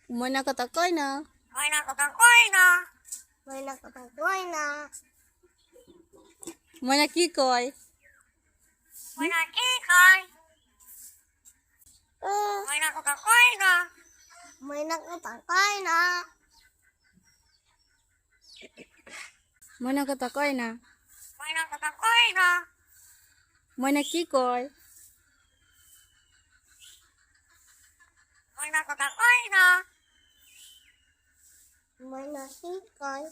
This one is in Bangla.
ময়না কথা কয় না। ময়না কথা কয় না। ময়না কথা কয় না। ময়না কি কয়? ময়না কি কয়? ও ময়না কথা কয় না। ময়না কথা কয় না। ময়না কথা কয় না। ময়না কথা কয় না। ময়না কি কয়? ময়না কথা কয় না। ময়না কি কয়?